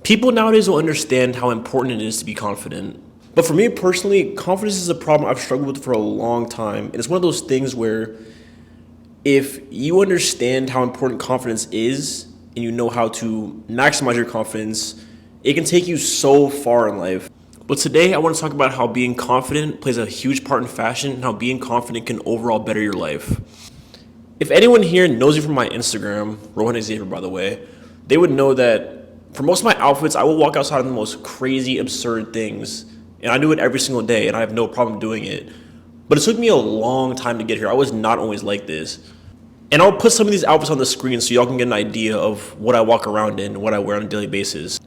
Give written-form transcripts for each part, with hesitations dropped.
People nowadays will understand how important it is to be confident. But for me personally, confidence is a problem I've struggled with for a long time. And it's one of those things where if you understand how important confidence is and you know how to maximize your confidence, it can take you so far in life. But today I want to talk about how being confident plays a huge part in fashion and how being confident can overall better your life. If anyone here knows you from my Instagram, Rohan Xavier by the way, they would know that for most of my outfits, I will walk outside in the most crazy, absurd things. And I do it every single day, and I have no problem doing it. But it took me a long time to get here. I was not always like this. And I'll put some of these outfits on the screen so y'all can get an idea of what I walk around in and what I wear on a daily basis.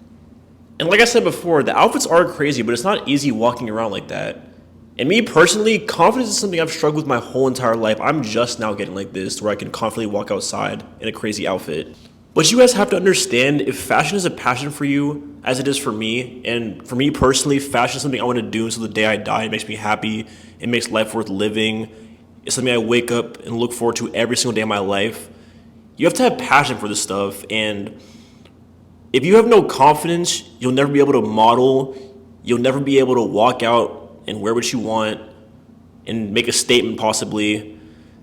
And like I said before, the outfits are crazy, but it's not easy walking around like that. And me personally, confidence is something I've struggled with my whole entire life. I'm just now getting like this, where I can confidently walk outside in a crazy outfit. But you guys have to understand, if fashion is a passion for you, as it is for me, and for me personally, fashion is something I want to do until the day I die. It makes me happy. It makes life worth living. It's something I wake up and look forward to every single day of my life. You have to have passion for this stuff. And if you have no confidence, you'll never be able to model. You'll never be able to walk out and wear what you want and make a statement possibly.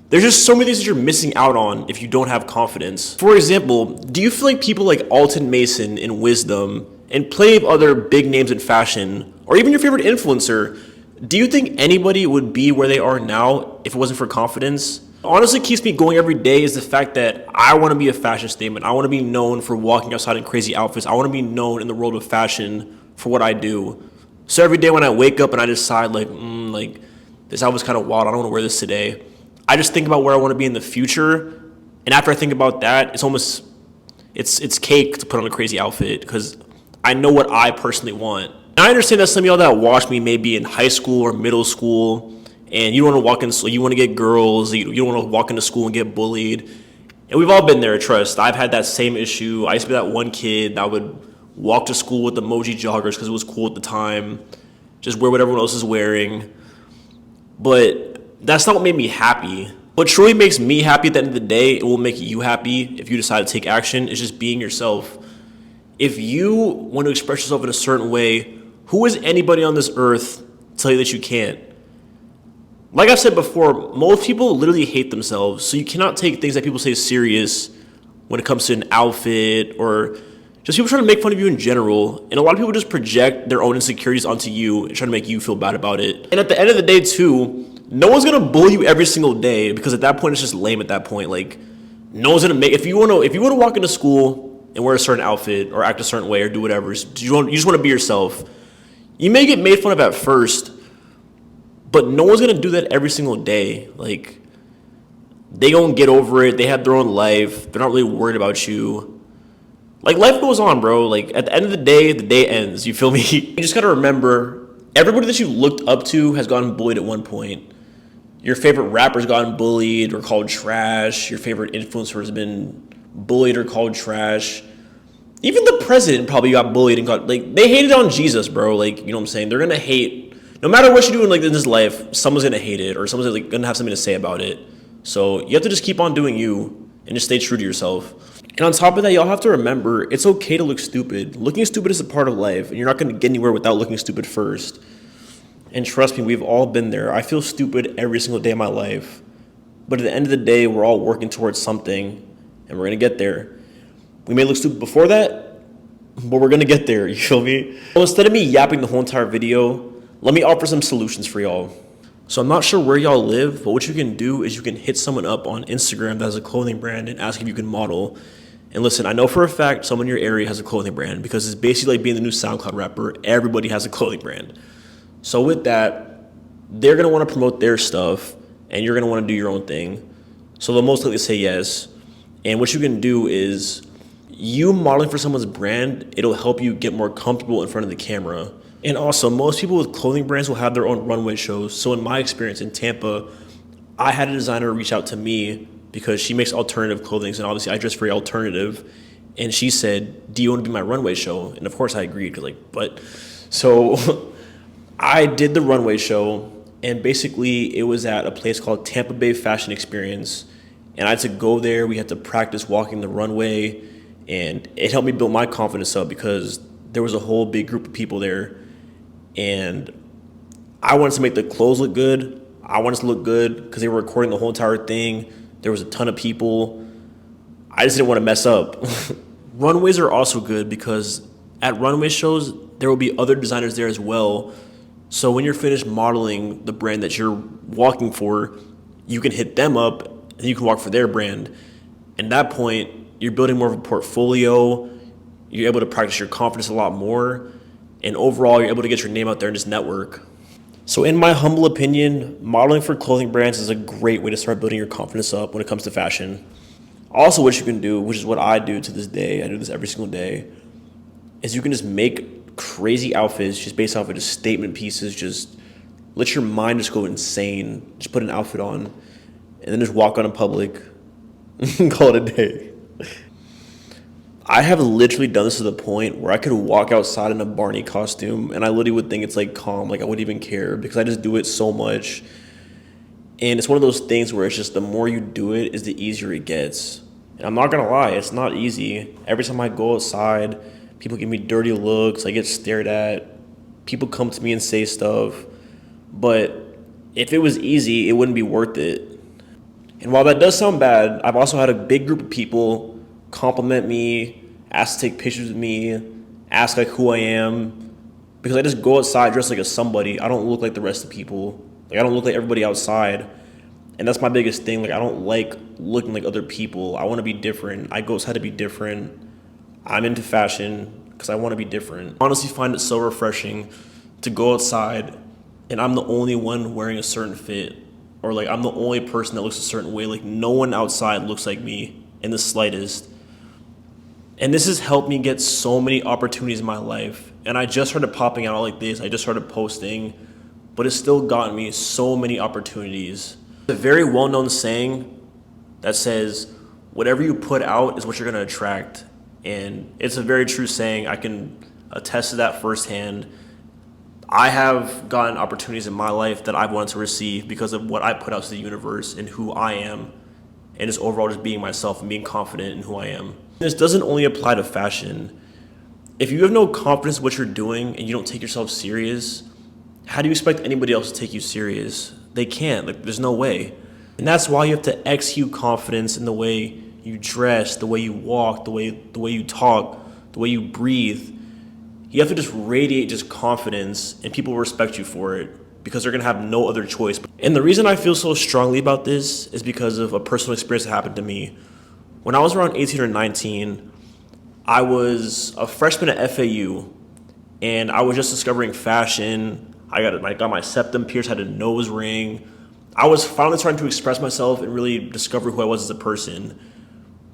There's just so many things that you're missing out on if you don't have confidence. For example, do you feel like people like Alton Mason in Wisdom and plenty of other big names in fashion, or even your favorite influencer, do you think anybody would be where they are now if it wasn't for confidence? Honestly, keeps me going every day is the fact that I want to be a fashion statement. I want to be known for walking outside in crazy outfits. I want to be known in the world of fashion for what I do. So every day when I wake up and I decide like this outfit's kind of wild, I don't want to wear this today, I just think about where I want to be in the future, and after I think about that, it's cake to put on a crazy outfit because I know what I personally want. And I understand that some of y'all that watch me may be in high school or middle school, and you don't want to walk in, so you want to get girls, you don't want to walk into school and get bullied, and we've all been there. Trust, I've had that same issue. I used to be that one kid that would walk to school with emoji joggers because it was cool at the time, just wear what everyone else is wearing, but that's not what made me happy. What truly makes me happy at the end of the day, it will make you happy if you decide to take action, is just being yourself. If you want to express yourself in a certain way, who is anybody on this earth to tell you that you can't? Like I've said before, most people literally hate themselves, so you cannot take things that people say serious when it comes to an outfit or just people trying to make fun of you in general. And a lot of people just project their own insecurities onto you and try to make you feel bad about it. And at the end of the day too, no one's gonna bully you every single day because at that point it's just lame. At that point, like, no one's gonna make, if you wanna walk into school and wear a certain outfit or act a certain way or do whatever, you just want to be yourself. You may get made fun of at first, but no one's gonna do that every single day. Like, they gonna get over it. They have their own life. They're not really worried about you. Like, life goes on, bro. Like, at the end of the day ends. You feel me? You just gotta remember, everybody that you looked up to has gotten bullied at one point. Your favorite rapper's gotten bullied or called trash. Your favorite influencer has been bullied or called trash. Even the president probably got bullied and they hated on Jesus, bro. Like, you know what I'm saying? They're gonna hate, no matter what you do in this life, someone's gonna hate it or someone's gonna have something to say about it. So you have to just keep on doing you and just stay true to yourself. And on top of that, y'all have to remember, it's okay to look stupid. Looking stupid is a part of life, and you're not gonna get anywhere without looking stupid first. And trust me, we've all been there. I feel stupid every single day of my life. But at the end of the day, we're all working towards something, and we're going to get there. We may look stupid before that, but we're going to get there, you feel me? Well, instead of me yapping the whole entire video, let me offer some solutions for y'all. So I'm not sure where y'all live, but what you can do is you can hit someone up on Instagram that has a clothing brand and ask if you can model. And listen, I know for a fact someone in your area has a clothing brand because it's basically like being the new SoundCloud rapper. Everybody has a clothing brand. So with that, they're going to want to promote their stuff, and you're going to want to do your own thing. So they'll most likely say yes. And what you can do is, you modeling for someone's brand, it'll help you get more comfortable in front of the camera. And also, most people with clothing brands will have their own runway shows. So in my experience in Tampa, I had a designer reach out to me because she makes alternative clothing, and obviously I dress very alternative. And she said, do you want to be my runway show? And of course I agreed, so I did the runway show, and basically it was at a place called Tampa Bay Fashion Experience, and I had to go there. We had to practice walking the runway, and it helped me build my confidence up because there was a whole big group of people there, and I wanted to make the clothes look good. I wanted to look good because they were recording the whole entire thing. There was a ton of people. I just didn't want to mess up. Runways are also good because at runway shows, there will be other designers there as well. So when you're finished modeling the brand that you're walking for, you can hit them up and you can walk for their brand. And at that point, you're building more of a portfolio. You're able to practice your confidence a lot more. And overall, you're able to get your name out there and just network. So in my humble opinion, modeling for clothing brands is a great way to start building your confidence up when it comes to fashion. Also, what you can do, which is what I do to this day, I do this every single day, is you can just make crazy outfits just based off of just statement pieces. Just let your mind just go insane. Just put an outfit on and then just walk out in public and call it a day. I have literally done this to the point where I could walk outside in a Barney costume and I literally would think it's like calm, like I wouldn't even care because I just do it so much. And it's one of those things where it's just the more you do it is the easier it gets. And I'm not gonna lie, it's not easy. Every time I go outside, people give me dirty looks, I get stared at, people come to me and say stuff. But if it was easy, it wouldn't be worth it. And while that does sound bad, I've also had a big group of people compliment me, ask to take pictures with me, ask like who I am. Because I just go outside dressed like a somebody. I don't look like the rest of people. Like I don't look like everybody outside. And that's my biggest thing. Like I don't like looking like other people. I want to be different. I go outside to be different. I'm into fashion because I want to be different. I honestly find it so refreshing to go outside and I'm the only one wearing a certain fit. Or like I'm the only person that looks a certain way. Like no one outside looks like me in the slightest. And this has helped me get so many opportunities in my life. And I just started popping out like this. I just started posting. But it's still gotten me so many opportunities. It's a very well-known saying that says, whatever you put out is what you're going to attract. And it's a very true saying. I can attest to that firsthand. I have gotten opportunities in my life that I've wanted to receive because of what I put out to the universe and who I am. And just overall just being myself and being confident in who I am. This doesn't only apply to fashion. If you have no confidence in what you're doing and you don't take yourself serious, how do you expect anybody else to take you serious? They can't. Like, there's no way. And that's why you have to exude confidence in the way you dress, the way you walk, the way you talk, the way you breathe. You have to just radiate just confidence and people will respect you for it because they're going to have no other choice. And the reason I feel so strongly about this is because of a personal experience that happened to me. When I was around 18 or 19, I was a freshman at FAU and I was just discovering fashion. I got my septum pierced, had a nose ring. I was finally starting to express myself and really discover who I was as a person.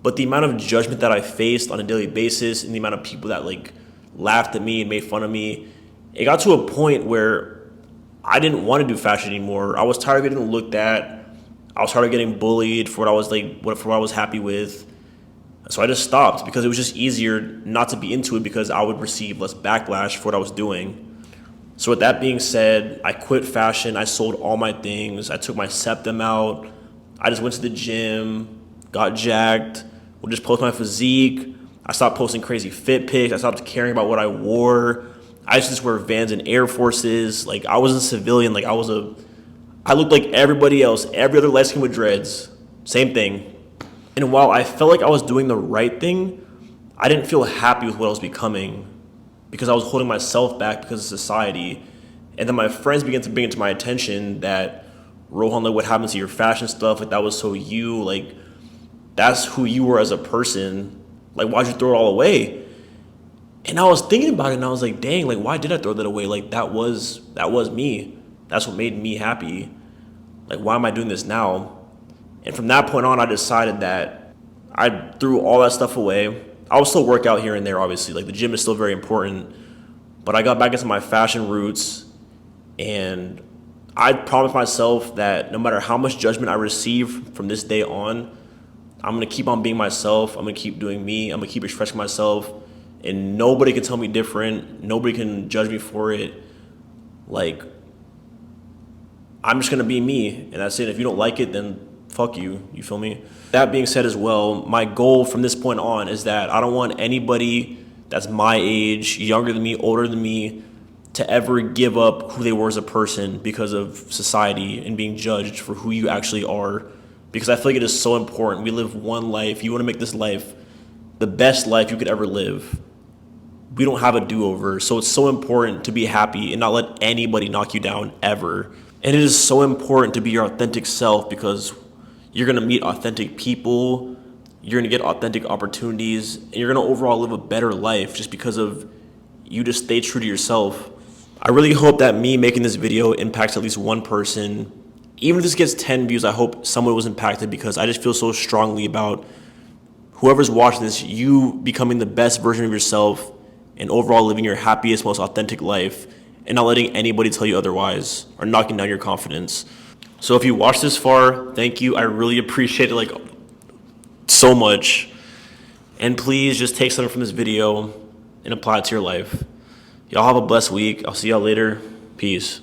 But the amount of judgment that I faced on a daily basis and the amount of people that like laughed at me and made fun of me, it got to a point where I didn't want to do fashion anymore. I was tired of getting looked at. I was tired of getting bullied for what I was happy with. So I just stopped because it was just easier not to be into it because I would receive less backlash for what I was doing. So with that being said, I quit fashion. I sold all my things. I took my septum out. I just went to the gym, got jacked, would just post my physique. I stopped posting crazy fit pics. I stopped caring about what I wore. I used to just wear Vans and Air Forces. Like I was a civilian. Like I looked like everybody else, every other light skin with dreads. Same thing. And while I felt like I was doing the right thing, I didn't feel happy with what I was becoming because I was holding myself back because of society. And then my friends began to bring it to my attention that, Rohan, like what happened to your fashion stuff? Like that was so you, like that's who you were as a person. Like why'd you throw it all away? And I was thinking about it and I was like, dang, like why did I throw that away? Like that was me. That's what made me happy. Like why am I doing this now? And from that point on, I decided that I threw all that stuff away. I would still work out here and there, obviously. Like the gym is still very important. But I got back into my fashion roots and I promised myself that no matter how much judgment I receive from this day on, I'm going to keep on being myself. I'm going to keep doing me. I'm going to keep expressing myself. And nobody can tell me different. Nobody can judge me for it. Like, I'm just going to be me. And that's it. If you don't like it, then fuck you. You feel me? That being said as well, my goal from this point on is that I don't want anybody that's my age, younger than me, older than me, to ever give up who they were as a person because of society and being judged for who you actually are. Because I feel like it is so important. We live one life. You want to make this life the best life you could ever live. We don't have a do-over. So it's so important to be happy and not let anybody knock you down ever. And it is so important to be your authentic self, because you're going to meet authentic people, you're going to get authentic opportunities, and you're going to overall live a better life just because of you just stay true to yourself. I really hope that me making this video impacts at least one person. Even if this gets 10 views, I hope someone was impacted, because I just feel so strongly about whoever's watching this, you becoming the best version of yourself and overall living your happiest, most authentic life, and not letting anybody tell you otherwise or knocking down your confidence. So if you watched this far, thank you. I really appreciate it so much. And please just take something from this video and apply it to your life. Y'all have a blessed week. I'll see y'all later. Peace.